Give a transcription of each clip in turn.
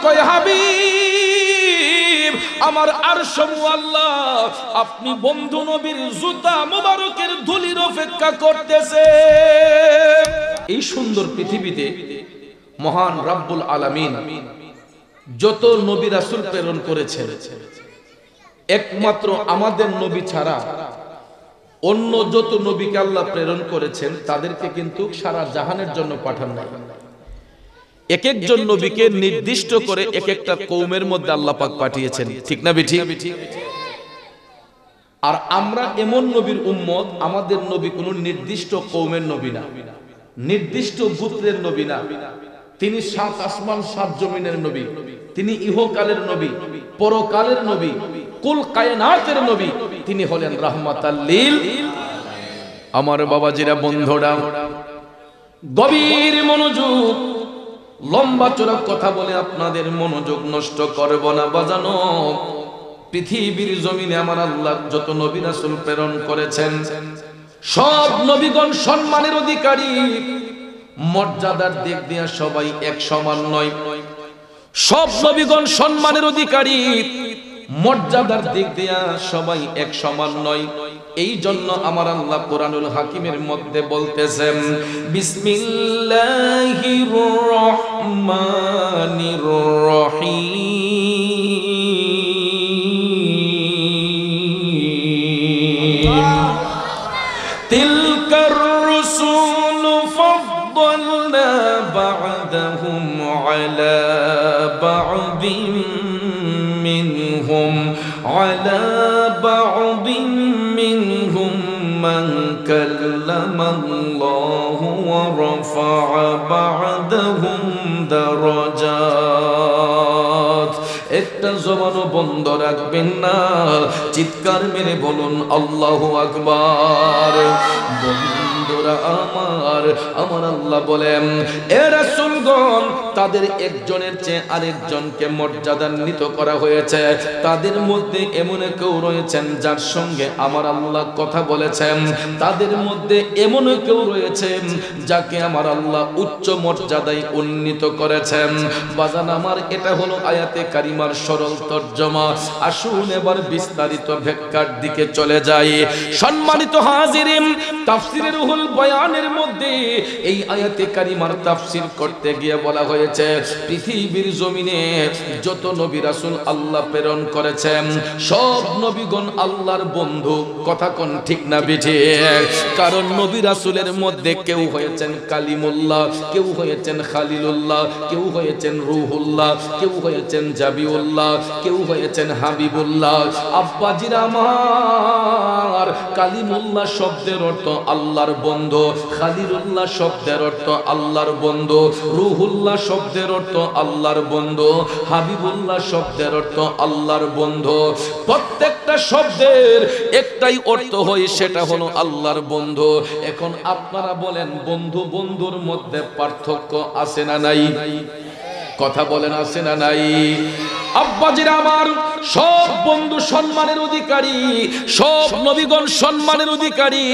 কয় হাবিব আমার আরশ মুআল্লা আপনি বন্ধু নবীর জুতা মুবারকের ধুলির অপেক্ষা করতেছে। এই সুন্দর পৃথিবীতে মহান রব্বুল আলামিন যত নবী রাসূল প্রেরণ করেছেন একমাত্র আমাদের নবী ছাড়া অন্য যত নবীকে আল্লাহ প্রেরণ করেছেন তাদেরকে কিন্তু সারা জাহানের জন্য পাঠান নাই। এক একজন নবীকে নির্দিষ্ট করে এক একটা কওমের মধ্যে আল্লাহ পাক পাঠিয়েছেন, ঠিক না বেঠিক? আর আমরা এমন নবীর উম্মত, আমাদের নবী কোনো নির্দিষ্ট কওমের নবী না, নির্দিষ্ট গোত্রের নবী না। তিনি সাত আসমান সাত জমিনের নবী, তিনি ইহকালের নবী, পরকালের নবী, কুল কায়নাতের নবী। তিনি হলেন রাহমাতাল লিল। আমার বাবাজিরা, বন্ধুরা, গভীর মনোযোগ, লম্বা চড়া কথা বলে আপনাদের মনোযোগ নষ্ট করব না বাজানো। পৃথিবীর জমিনে আমার আল্লাহ যত নবী রাসূল প্রেরণ করেছেন সব নবীগণ সম্মানের অধিকারী, মর্যাদার দিক দিয়ে সবাই এক সমান নয়। সব নবীগণ সম্মানের অধিকারী, মর্যাদার দিক দিয়ে সবাই এক সমান নয়। এই জন্য আমার আল্লাহ কোরআনুল হাকিমের মধ্যে বলতেছেন বিসমিল্লাহির রহমানির রহিম তিলকার রুসুলু ফাদ্দালনা বা'দাহুম আলা বা'দিন মিনহুম আলা বা'দিন মিনহুম মান কাল্লামাল্লাহু ওয়া রাফা'a বা'দাহুম দারাজাত। একটা জবানও বন্ধ রাখবেন না, চিৎকার মেরে বলুন আল্লাহু আকবার। বন্ধুরা আমার, আমার আল্লাহ বলেন এ রাসূলগণ তাদের একজনের চেয়ে আরেকজনকে মর্যাদান্বিত করা হয়েছে। তাদের মধ্যে এমন কেউ রয়েছেন যার সঙ্গে আমার আল্লাহ কথা বলেছেন, তাদের মধ্যে এমন কেউ রয়েছেন যাকে আমার আল্লাহ উচ্চ মর্যাদায় উন্নীত করেছেন। বাজান আমার, এটা হলো আয়াতে কারিমার সরল তর্জমা। আসুন এবার বিস্তারিত ব্যাখ্যার দিকে চলে যাই। সম্মানিত হাজিরিন, তাফসীরে রুহুল বয়ানের মধ্যে এই আয়াতে কারিমার তাফসীর করতে গিয়ে বলা হয়েছে পৃথিবীর জমিনে যত নবী রাসূল আল্লাহ প্রেরণ করেছেন সব নবীগণ আল্লাহর বন্ধু। কথা কোন ঠিক না বেঠিক? কারণ নবী রাসূলের মধ্যে কেউ হয়েছেন কালিমুল্লাহ, কেউ হয়েছেন খালিলুল্লাহ, কেউ হয়েছেন রূহুল্লাহ, কেউ হয়েছেন জাবিউল্লাহ, কেউ হয়েছেন হাবিবুল্লাহ। আব্বাজিরা আমার, কালিমুল্লাহ শব্দের অর্থ আল্লাহর বন্ধু, খালিলুল্লাহ শব্দের অর্থ আল্লাহর বন্ধু, রূহুল্লাহ শব্দের অর্থ আল্লাহর বন্ধু, হাবিবুল্লাহ শব্দের অর্থ আল্লাহর বন্ধু। প্রত্যেকটা শব্দের একটাই অর্থ হয়, সেটা হলো আল্লাহর বন্ধু। এখন আপনারা বলেন বন্ধু বন্ধুর মধ্যে পার্থক্য আছে না নাই? কথা বলেন আছে না নাই? আব্বাজিরা আমার, সব বন্ধু সম্মানের অধিকারী, সব নবীগণ সম্মানের অধিকারী,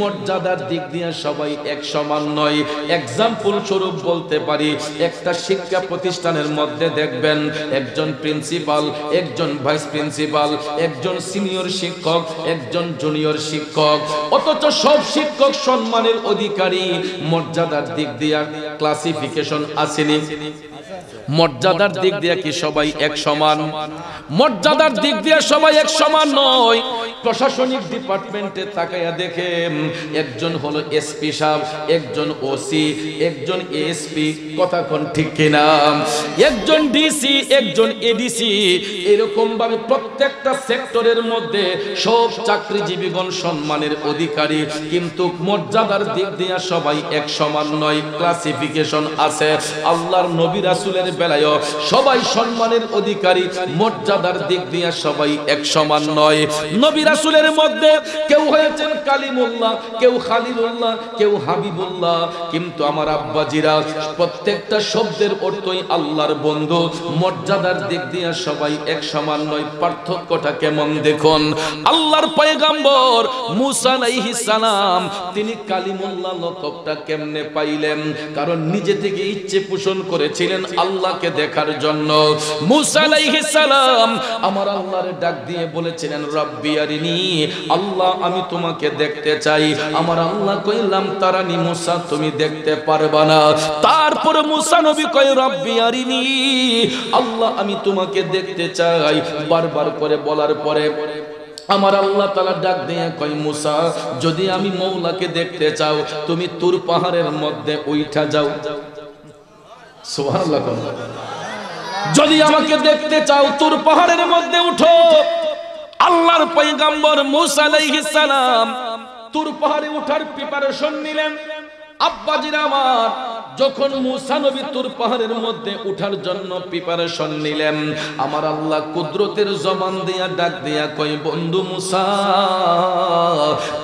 মর্যাদার দিক দিয়ে সবাই এক সমান নয়। এক্সাম্পল স্বরূপ বলতে পারি, একটা শিক্ষা প্রতিষ্ঠানের মধ্যে দেখবেন একজন প্রিন্সিপাল, একজন ভাইস প্রিন্সিপাল, একজন সিনিয়র শিক্ষক, একজন জুনিয়র শিক্ষক, অথচ সব শিক্ষক সম্মানের অধিকারী। মর্যাদার দিক দিয়ে ক্লাসিফিকেশন আসেনি? মর্যাদার দিক দিয়ে কি সবাই এক সমান? মর্যাদার দিক দিয়ে সবাই এক সমান নয়। প্রশাসনিক ডিপার্টমেন্টে তাকায়া দেখেন একজন হলো এসপি সাহেব, একজন ওসি, একজন এসপি, কথা কোন ঠিক কিনা? একজন ডিসি, একজন এডিসি। এরকম ভাবে প্রত্যেকটা সেক্টরের মধ্যে সব চাকরিজীবীগণ সম্মানের অধিকারী, কিন্তু মর্যাদার দিক দিয়ে সবাই এক সমান নয়। ক্লাসিফিকেশন আছে। আল্লাহর নবী রাসূলের বেলায় সবাই সম্মানের অধিকারী, মর্যাদার দিক দিয়ে সবাই এক সমান নয়। নবী রাসূলের মধ্যে কেউ হয়েছেন কালিমুল্লাহ, কেউ খালিলুল্লাহ, কেউ হাবিবুল্লাহ, কিন্তু আমার আব্বাজিরা প্রত্যেকটা শব্দের অর্থই আল্লাহর বন্ধু। মর্যাদার দিক দিয়ে সবাই এক সমান নয়। পার্থক্যটা কেমন দেখুন। আল্লাহর পয়গাম্বর মূসা আলাইহিস সালাম তিনি কালিমুল্লাহ লকবটা কেমনে পাইলেন? কারণ নিজে থেকে ইচ্ছে পোষণ করেছিলেন আল্লাহ আল্লাহকে দেখার জন্য। মুসা আলাইহিস সালাম আমার আল্লাহর ডাক দিয়ে বলেছিলেন রব্বি আরিনি, আল্লাহ আমি তোমাকে দেখতে চাই। আমার আল্লাহ কইলাম তারানি মুসা তুমি দেখতে পারবা না। তারপর মুসা নবী কয় রব্বি আরিনি, আল্লাহ আমি তোমাকে দেখতে চাই। বারবার করে বলার পরে আমার আল্লাহ তাআলা ডাক দিয়ে কয় মুসা যদি আমি মওলাকে দেখতে চাও তুমি তুর পাহাড়ের মধ্যে উঠা যাও। সুবহানাল্লাহ। যদি আমাকে দেখতে চাও তুর পাহাড়ের মধ্যে উঠো। আল্লাহর পয়গম্বর মুসা আলাইহিস সালাম তুর পাহাড়ে ওঠার প্রিপারেশন নিলেন। আব্বাজিরা আমার যখন মুসা নবী তুর পাহাড়ের মধ্যে ওঠার জন্য প্রিপারেশন নিলেন, আমার আল্লাহ কুদরতের জবান দিয়া ডাক দিয়া কয় বন্ধু মুসা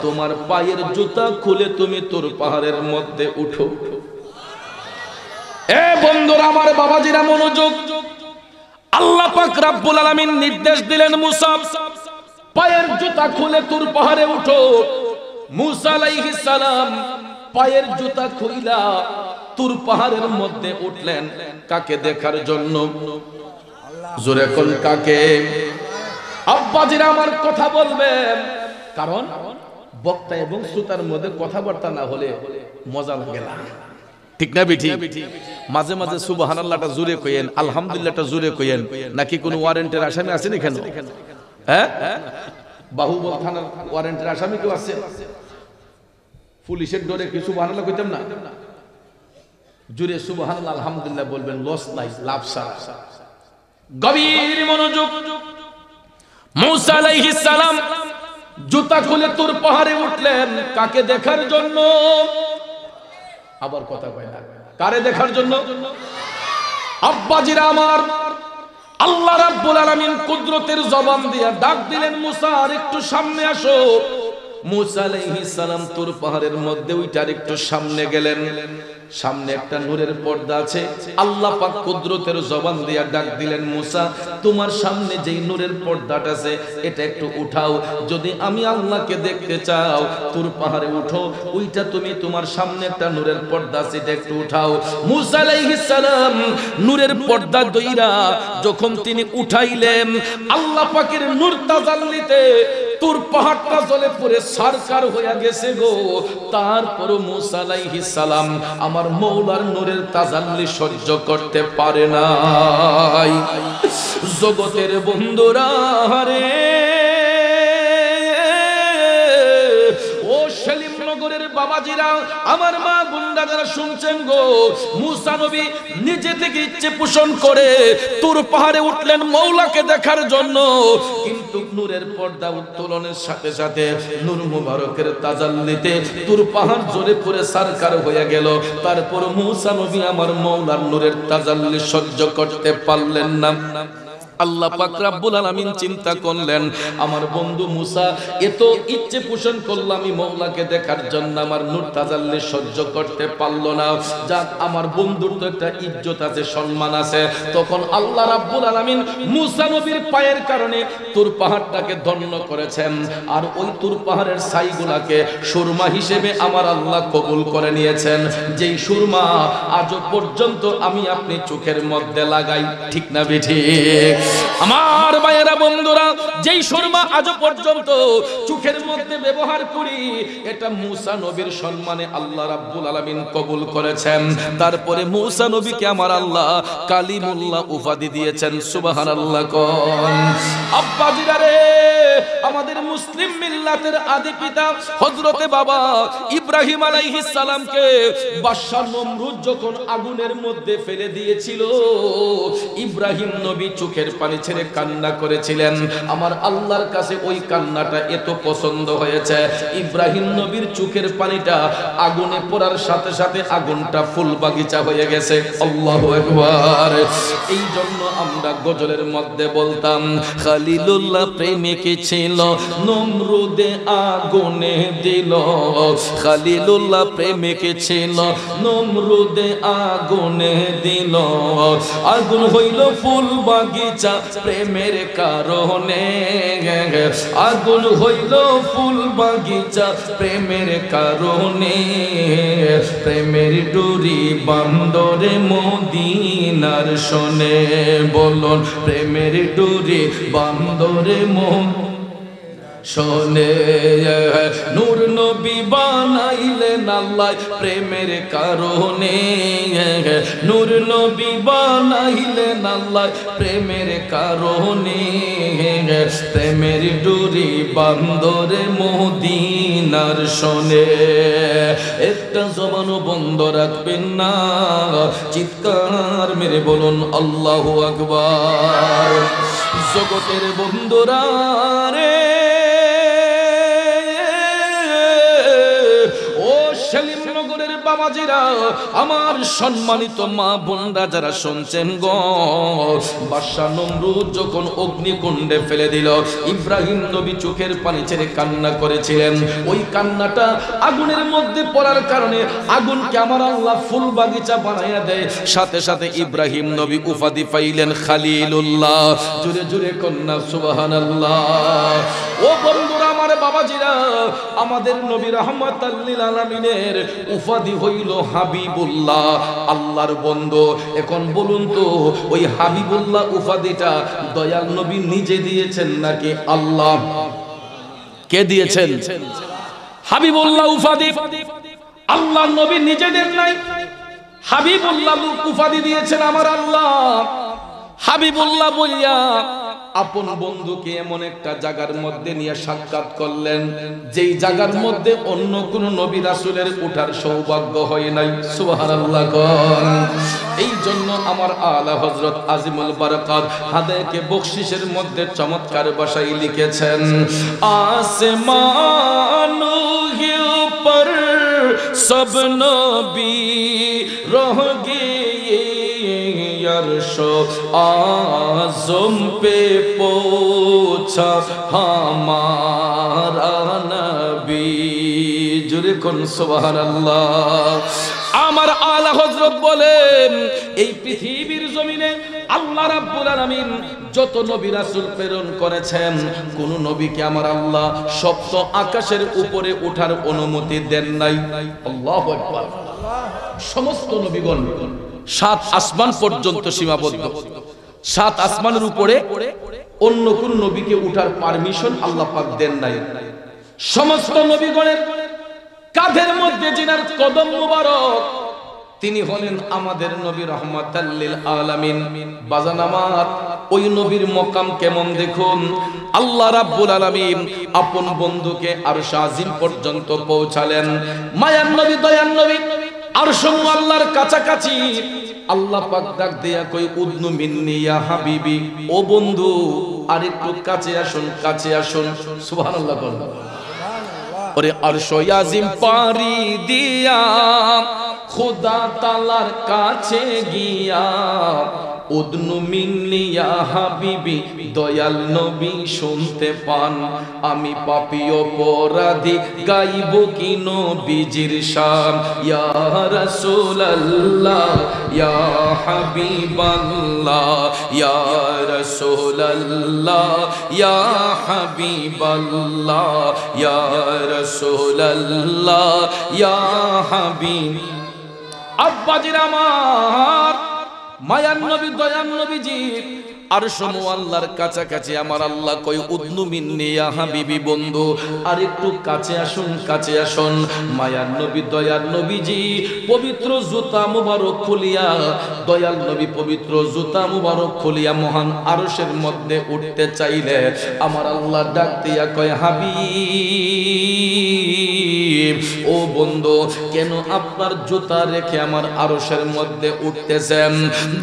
তোমার পায়ের জুতা খুলে তুমি তুর পাহাড়ের মধ্যে উঠো। এ বন্ধুরা আমার, বাবাজিরা মনোযোগ। আল্লাহ পাক রব্বুল আলামিন নির্দেশ দিলেন মুসা পায়ের জুতা খুলে তুর পাহাড়ে উঠো। মুসা আলাইহিস সালাম পায়ের জুতা খুইলা তুর পাহাড়ের মধ্যে উঠলেন। কাকে দেখার জন্য? জোরে কোন কাকে? আব্বাজিরা আমার কথা বলবেন, কারণ বক্তা এবং শ্রোতার মধ্যে কথাবার্তা না হলে মজা লাগে না, ঠিক না বেঠি? মাঝে মাঝে সুবহানাল্লাহটা জোরে কইেন, আলহামদুলিল্লাহটা জোরে কইেন। নাকি কোন ওয়ারেন্টের আসামি আছেন এখানে? হ্যাঁ, বাহুবল থানার ওয়ারেন্টের আসামি কেউ আছে? পুলিশের ডরে কি সুবহানাল্লাহ কইতাম না? জোরে সুবহানাল্লাহ আলহামদুলিল্লাহ বলবেন, লস নাই, লাভ সারা। গভীর মনোযোগ। মুসা আলাইহিস সালাম জুতা খুলে তুর পাহাড়ে উঠলেন। কাকে দেখার জন্য? আবার কথা কয় না, কারে দেখার জন্য? আব্বাজিরা আমার, আল্লাহ রাব্বুল আলামিন কুদরতের জবান দিয়ে ডাক দিলেন মুসা আর একটু সামনে আসো। মুসা আলাইহিস সালাম তুর পাহাড়ের মধ্যে ওইটার একটু সামনে গেলেন। সামনে একটা নূরের পর্দা আছে। আল্লাহ পাক কুদরতের জবান দিয়ে ডাক দিলেন মুসা তোমার সামনে যেই নূরের পর্দাটা আছে এটা একটু উঠাও। যদি আমি আল্লাহকে দেখতে চাও তুর পাহাড়ে উঠো, ওইটা তুমি তোমার সামনে একটা নূরের পর্দা আছে এটা একটু উঠাও। মুসা আলাইহিস সালাম নূরের পর্দা দইরা যখন তিনি উঠাইলেন, আল্লাহ পাকের নূর তাজাল্লিতে তুর পাহাড়টা জ্বলে পড়ে সারকার হয়ে গেছে গো। তারপর মুসা আলাইহিস সালাম আমার মওলার নূরের তাজাল্লি সহ্য করতে পারে নাই। জগতের বন্ধুরা রে, ও সেলিমনগরের বাবাজিরা, আমার মা বোনরা যারা শুনছেন গো, মুসা নবী নিজে থেকে ইচ্ছে পোষণ করে তুর পাহাড়ে উঠলেন মওলাকে দেখার জন্য। কিন্তু নূরের পর্দা উত্তোলনের সাথে সাথে নূর মুবারকের তাজাল্লিতে তুর পাহাড় জ্বলে পড়ে সারকার হয়ে গেল। তারপর মুসা নবী আমার মওলার নূরের তাজাল্লি সহ্য করতে পারলেন না। আল্লাহ পাক রব্বুল আলামিন চিন্তা করলেন আমার বন্ধু মুসা এত ইচ্ছে পোষণ করলো আমি মওলাকে দেখার জন্য, আমার নূর তাজাল্লি সহ্য করতে পারলো না। যাক আমার বন্ধুর তো একটা ইজ্জত আছে, সম্মান আছে। তখন আল্লাহ রাব্বুল আলামিন মুসা নবীর পায়ের কারণে তুর পাহাড়টাকে ধন্য করেছেন। আর ওই তুর পাহাড়ের ছাইগুলাকে সুরমা হিসেবে আমার আল্লাহ কবুল করে নিয়েছেন। যেই সুরমা আজও পর্যন্ত আমি আপনি চোখের মধ্যে লাগাই, ঠিক না বেঠিক? আমার ভাইয়েরা বন্ধুরা, যেই সুরমা আজও পর্যন্ত চোখের মধ্যে ব্যবহার করি, এটা মুসা নবীর সম্মানে আল্লাহ রাব্বুল আলামিন কবুল করেছেন। তারপরে মুসা নবীকে আমার আল্লাহ কালিমুল্লাহ উপাধি দিয়েছেন। সুবহানাল্লাহ কোন। আব্বাজিরা রে, আমাদের মুসলিম মিল্লাতের আদি পিতা হযরতে বাবা ইব্রাহিম আলাইহিস সালামকে বাদশা নমরুদ যখন আগুনের মধ্যে ফেলে দিয়েছিল, ইব্রাহিম নবী চোখের পানি ছেড়ে কান্না করেছিলেন। আমার আল্লাহর কাছে ওই কান্নাটা এত পছন্দ হয়েছে, ইব্রাহিম নবীর চোখের পানিটা আগুনে পড়ার সাথে সাথে আগুনটা ফুল বাগিচা হয়ে গেছে। আল্লাহু আকবার। এই জন্য আমরা গজলের মধ্যে বলতাম খলিলুল্লাহ প্রেমিক ছিল নমরুদে আগুনে দিল খলিলুল্লাহ প্রেমিকে ছিল নমরুদে আগুনে দিল আগুন হইল ফুল বাগিচা প্রেমের কারণে আগুন হইল ফুল বাগিচা প্রেমের কারণে প্রেমের ডুরি বান্দরে মদিনার শোনে বলুন প্রেমের ডুরি বান্দরে শোনে নূর নবী বানাইলেন আল্লাহ প্রেমের কারণে নূর নবী বানাইলেন আল্লাহ প্রেমের কারণে প্রেমের ডুরি বান্দরে মদিনার শোনে একটা জবানও বন্ধ রাখবেন না চিৎকার মেরে বলুন আল্লাহু আকবার জগতের বন্ধুরা রে সেলিমনগরের বাবাজিরা আমার সম্মানিত মা বোনরা যারা শুনছেন গো বাদশা নমরুদ যখন অগ্নিকুণ্ডে ফেলে দিল ইব্রাহিম নবী চোখের পানি ছেড়ে কান্না করেছিলেন ওই কান্নাটা আগুনের মধ্যে পড়ার কারণে আগুনকে আমার আল্লাহ ফুল বাগিচা বানাইয়া দেয় সাথে সাথে ইব্রাহিম নবী উপাধি পাইলেন খলিলুল্লাহ জোরে জোরে কন্যা সুবহানাল্লাহ ও বন্ধুরা আমার বাবাজিরা আমাদের নবী রাহমাতাল লিল আলামিনের উপাধি হইল হাবিবুল্লাহ আল্লাহর বন্ধু এখন বলুন তো ওই হাবিবুল্লাহ উপাধিটা দয়াল নবী নিজে দিয়েছেন নাকি আল্লাহ কে দিয়েছেন হাবিবুল্লাহ উপাধি আল্লাহ নবী নিজে দেন নাই হাবিবুল্লাহ উপাধি দিয়েছেন আমার আল্লাহ হাবিবুল্লাহ বলিয়া আপন বন্ধুকে এমন একটা জায়গার মধ্যে নিয়ে সাক্ষাৎ করলেন যেই জায়গার মধ্যে অন্য কোন নবী রাসূলের ওঠার সৌভাগ্য হয় নাই সুবহানাল্লাহ এই জন্য আমার আলা হযরত আজিমুল বারাকাত হাদায়াকে বখশিশের মধ্যে চমৎকার ভাষায় লিখেছেন আসমানো কে উপর সব নবী রহ গয়ে अर्शो आज़म पे पहुँचा हमारा नबी जुरे कुन सुबहानल्लाह আমার আলা হযরত বলেন এই পৃথিবীর জমিনে আল্লাহ রাব্বুল আলামিন যত নবী রাসূল প্রেরণ করেছেন কোন নবীকে আমার আল্লাহ সপ্ত আকাশের উপরে ওঠার অনুমতি দেন নাই আল্লাহু আকবার সমস্ত নবীগণ সাত আসমান পর্যন্ত সীমাবদ্ধ সাত আসমানের উপরে অন্য কোন নবীকে উঠার পারমিশন আল্লাহ পাক দেন নাই সমস্ত নবীগণের কাঁধের মধ্যে যিনার কদম মুবারক তিনি হলেন আমাদের নবী রাহমাতাল লিল আলামিন বাজান আমার ওই নবীর মকাম কেমন দেখুন আল্লাহ রাব্বুল আলামিন আপন বন্ধুকে আরশ আজিম পর্যন্ত পৌঁছালেন মায়ার নবী দয়ার নবী আরশ আল্লাহর কাছাকাছি আল্লাহ পাক ডাক দিয়া কই উদনু মিন্নি ইয়া হাবিবি ও বন্ধু আরেকটু কাছে আসুন সুবহানাল্লাহ বলেন ওরে আরশ আজিম পারি দিয়া খোদা তাআলার কাছে গিয়া উদনু মিন্নি ইয়া হাবিবি দয়াল নবী শুনতে পান আমি পাপী অপরাধী গাইব কি নবীজির শান ইয়া রাসূলুল্লাহ ইয়া হাবিবাল্লাহ ইয়া রাসূলুল্লাহ ইয়া হাবিবাল্লাহ ইয়া রাসূলুল্লাহ ইয়া হাবিব আব্বাজির আমার মায়ার নবী দয়ার নবীজি আরশ মুআল্লার কাছাকাছি আমার আল্লাহ কই উদনু মিন্নি ইয়া হাবিবি বন্ধু আর একটু কাছে আসুন মায়ার নবী দয়ার নবীজি পবিত্র জুতা মুবারক খুলিয়া দয়াল নবী পবিত্র জুতা মুবারক খুলিয়া মহান আরশের মধ্যে উঠতে চাইলে আমার আল্লাহ ডাক দিয়া কয় হাবিব ও বন্ধু কেন আপনার জুতা রেখে আমার আরশের মধ্যে উঠতেছেন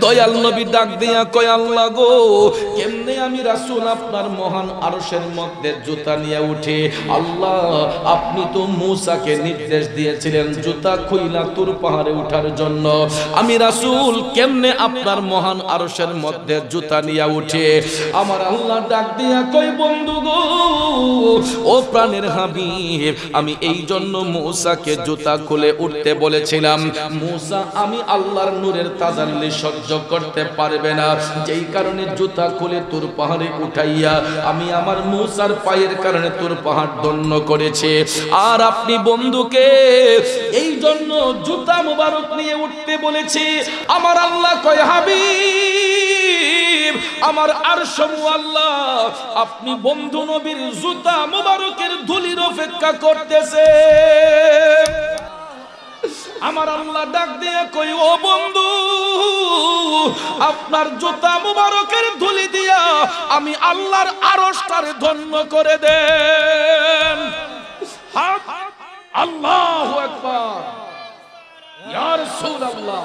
দয়াল নবী ডাক দিয়া কয় আল্লাহ গো কেমনে আমি রাসূল আপনার মহান আরশের মধ্যে জুতা নিয়ে উঠে? আল্লাহ আপনি তো মূসাকে নির্দেশ দিয়েছিলেন জুতা খুইলা তুর পাহাড়ে ওঠার জন্য, আমি রাসূল কেমনে আপনার মহান আরশের মধ্যে জুতা নিয়ে উঠে? আমার আল্লাহ ডাক দিয়া কই বন্ধু গো ও প্রাণের হাবিব, আমি এই জন্য মূসাকে জুতা খুলে উঠতে বলেছিলাম। মূসা আমি আল্লাহর নূরের তাজাল্লি সহ্য করতে পারবে না, যেই কারণে জুতা খুলে তুর পাহাড়ে উঠাইয়া আমি আমার মূসার পায়ের কারণে তুর পাহাড় দণ্ড করেছে। আর আপনি বন্ধুকে এই জন্য জুতা মুবারক নিয়ে উঠতে বলেছি। আমার আল্লাহ কয় হাবিব আমার আরশ আল্লাহ আপনি বন্ধু নবীর জুতা মুবারকের ধুলির অপেক্ষা করতেছে। আমার আল্লাহ ডাক দিয়ে কই ও বন্ধু আপনার জুতা মুবারকের ধুলি দিয়া আমি আল্লাহর আরশটারে ধন্য করে দেন। আল্লাহু আকবার, ইয়া রাসূলুল্লাহ।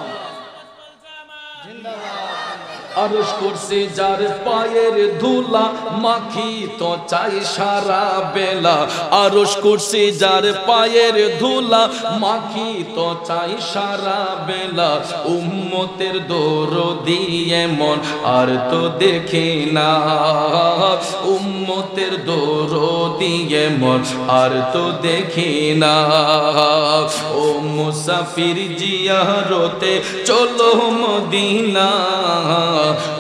আরশ করছে যার পায়ের ধুলা মাখি তো চাই সারা বেলা, আরশ করছে যার পায়ের ধুলা মাখি তো চাই সারা বেলা, উম্মতের দরদি এমন আর তো দেখি না, উম্মতের দরদি এমন আর তো দেখি না। ও মুসাফির জিয়ারতে চলো মদিনা,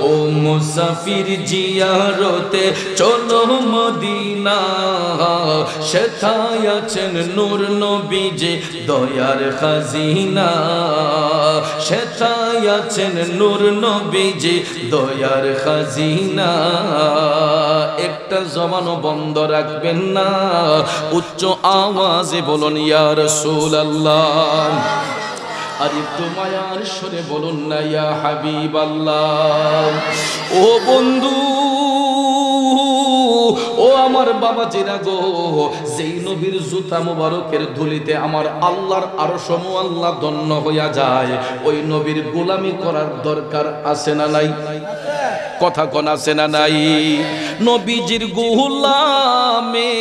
ও মুসাফির জিয়ারতে চলো মদিনা, সেথায় আছেন নূর নবীজি দয়ার খাজিনা, সেথায় আছেন নূর নবীজি দয়ার খাজিনা। একটা জবানও বন্ধ রাখবেন না, উচ্চ আওয়াজে বলুন ইয়া রাসূলুল্লাহ। আর একটু মায়ার সুরে বলুন না ইয়া হাবিবাল্লাহ। ও বন্ধু ও আমার বাবা জিরা গো, যেই নবীর জুতা মুবারকের ধুলিতে আমার আল্লাহর আরশ আল্লাহ ধন্য হইয়া যায়, ওই নবীর গোলামি করার দরকার আছে না নাই? কথা কোন আছে না নাই? নবীজির গোলামের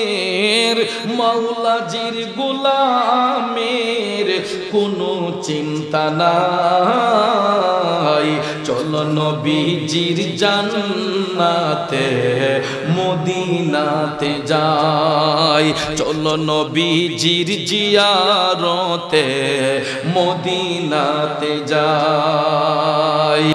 মাওলাজির গোলামের কোনো চিন্তা নাই, চলো নবীজির জান্নাতে মদিনাতে যাই, চলো নবীজির জিয়ারতে মদিনাতে যাই।